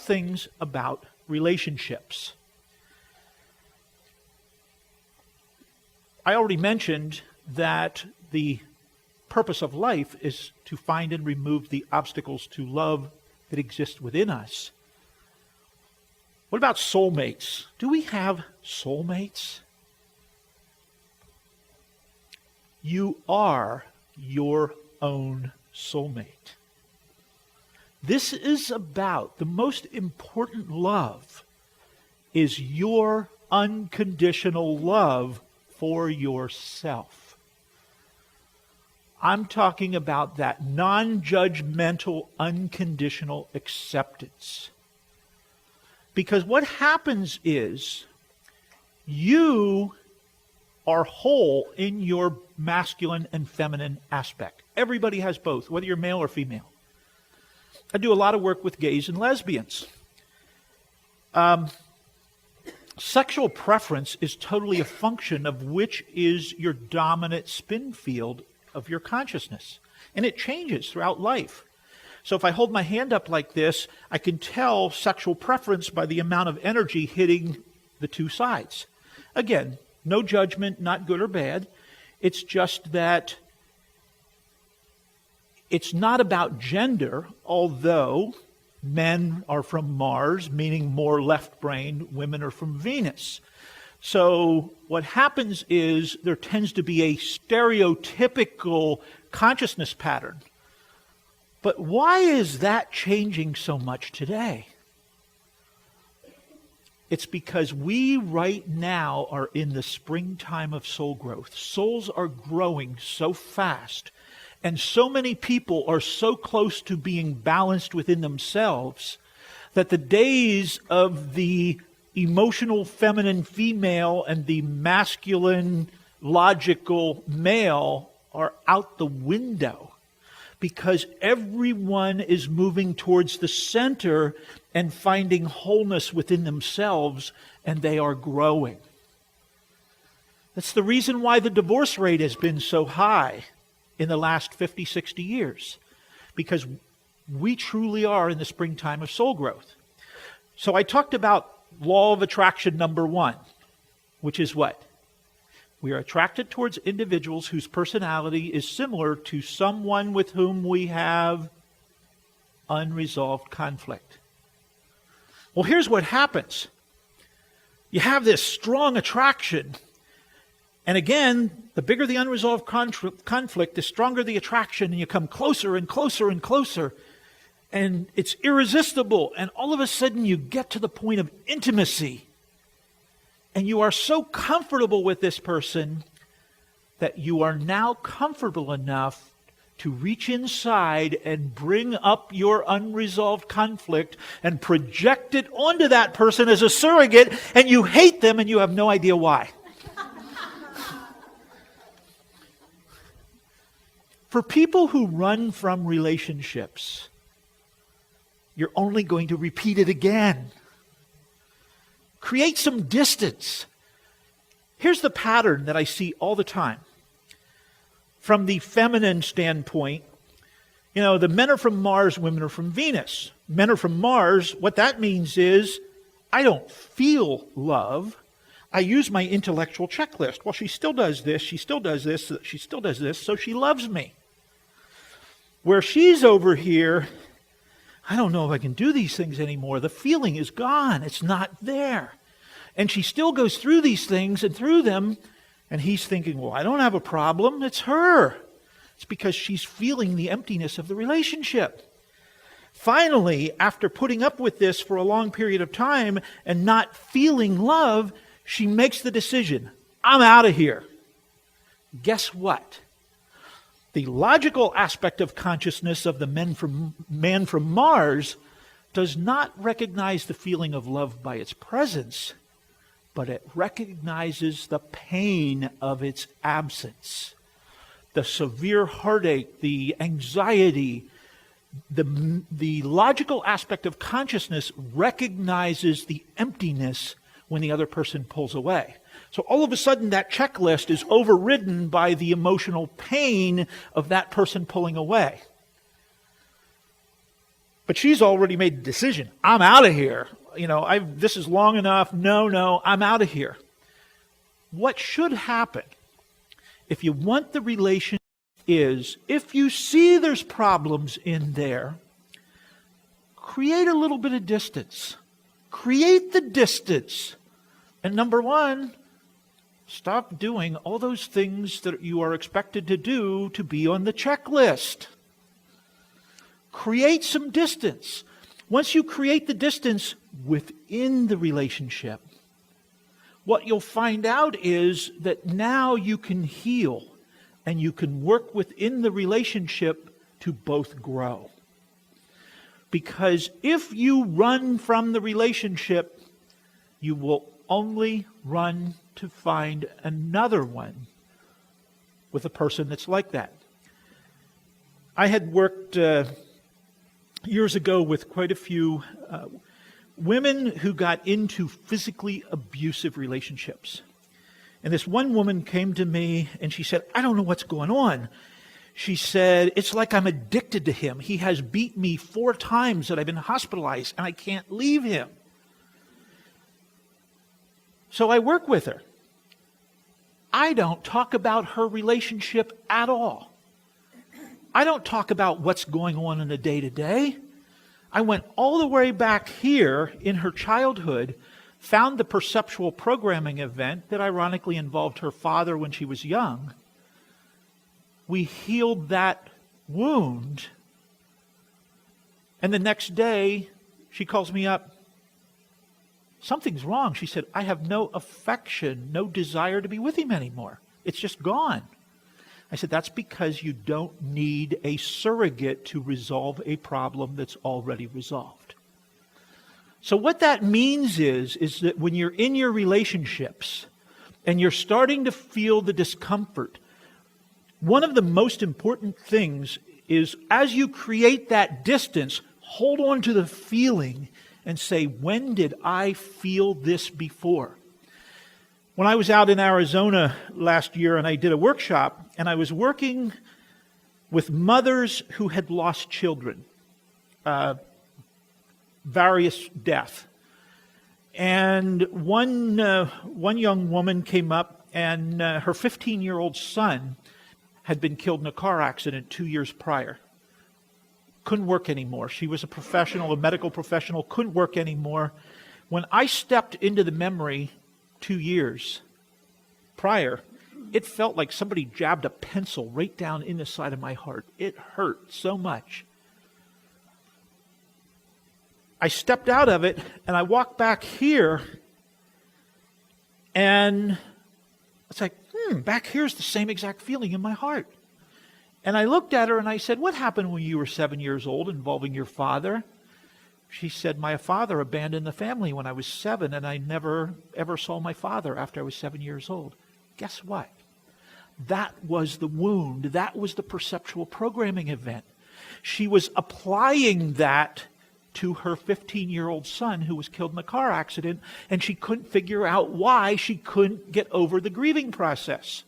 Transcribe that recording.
things about relationships. I already mentioned that the purpose of life is to find and remove the obstacles to love that exist within us. What about soulmates? Do we have soulmates? You are your own soulmate. This is about the most important love is your unconditional love for yourself. I'm talking about that non-judgmental, unconditional acceptance. Because what happens is you are whole in your masculine and feminine aspect. Everybody has both, whether you're male or female. I do a lot of work with gays and lesbians. Sexual preference is totally a function of which is your dominant spin field of your consciousness. And it changes throughout life. So if I hold my hand up like this, I can tell sexual preference by the amount of energy hitting the two sides. Again, no judgment, not good or bad. It's just that it's not about gender, although men are from Mars, meaning more left brain, women are from Venus. So what happens is there tends to be a stereotypical consciousness pattern. But why is that changing so much today? It's because we right now are in the springtime of soul growth. Souls are growing so fast, and so many people are so close to being balanced within themselves that the days of the emotional feminine female and the masculine logical male are out the window, because everyone is moving towards the center and finding wholeness within themselves, and they are growing. That's the reason why the divorce rate has been so high in the last 50, 60 years, because we truly are in the springtime of soul growth. So I talked about law of attraction number 1, which is what? We are attracted towards individuals whose personality is similar to someone with whom we have unresolved conflict. Well, here's what happens. You have this strong attraction, and again, the bigger the unresolved conflict, the stronger the attraction, and you come closer and closer and closer, and it's irresistible, and all of a sudden you get to the point of intimacy, and you are so comfortable with this person that you are now comfortable enough to reach inside and bring up your unresolved conflict and project it onto that person as a surrogate, and you hate them and you have no idea why. For people who run from relationships, you're only going to repeat it again. Create some distance. Here's the pattern that I see all the time. From the feminine standpoint, the men are from Mars, women are from Venus. Men are from Mars. What that means is, I don't feel love. I use my intellectual checklist. Well, she still does this, she still does this, she still does this, so she loves me. Where she's over here, I don't know if I can do these things anymore. The feeling is gone. It's not there. And she still goes through these things and through them, and he's thinking, well, I don't have a problem. It's her. It's because she's feeling the emptiness of the relationship. Finally, after putting up with this for a long period of time and not feeling love, she makes the decision, I'm out of here. Guess what? The logical aspect of consciousness of the man from Mars does not recognize the feeling of love by its presence, but it recognizes the pain of its absence. The severe heartache, the anxiety, the logical aspect of consciousness recognizes the emptiness when the other person pulls away. So all of a sudden that checklist is overridden by the emotional pain of that person pulling away. But she's already made the decision. I'm out of here. This is long enough. No, I'm out of here. What should happen if you want the relationship is, if you see there's problems in there, create a little bit of distance. Create the distance. And number one, stop doing all those things that you are expected to do to be on the checklist. Create some distance. Once you create the distance within the relationship, what you'll find out is that now you can heal and you can work within the relationship to both grow. Because if you run from the relationship, you will only run to find another one with a person that's like that. I had worked years ago with quite a few women who got into physically abusive relationships. And this one woman came to me and she said, I don't know what's going on. She said, it's like I'm addicted to him. He has beat me 4 times that I've been hospitalized and I can't leave him. So I work with her. I don't talk about her relationship at all. I don't talk about what's going on in the day-to-day. I went all the way back here in her childhood, found the perceptual programming event that ironically involved her father when she was young. We healed that wound. And the next day, she calls me up. Something's wrong. She said, I have no affection, no desire to be with him anymore. It's just gone. I said, that's because you don't need a surrogate to resolve a problem that's already resolved. So what that means is that when you're in your relationships and you're starting to feel the discomfort, one of the most important things is as you create that distance, hold on to the feeling and say, when did I feel this before? When I was out in Arizona last year and I did a workshop, and I was working with mothers who had lost children, various death. And one young woman came up, and her 15-year-old son had been killed in a car accident 2 years prior. Couldn't work anymore. She was a professional, a medical professional, couldn't work anymore. When I stepped into the memory 2 years prior, it felt like somebody jabbed a pencil right down in the side of my heart. It hurt so much. I stepped out of it and I walked back here and it's like, back here's the same exact feeling in my heart. And I looked at her and I said, what happened when you were 7 years old involving your father? She said, my father abandoned the family when I was 7 and I never ever saw my father after I was 7 years old. Guess what? That was the wound. That was the perceptual programming event. She was applying that to her 15-year-old son who was killed in a car accident, and she couldn't figure out why she couldn't get over the grieving process.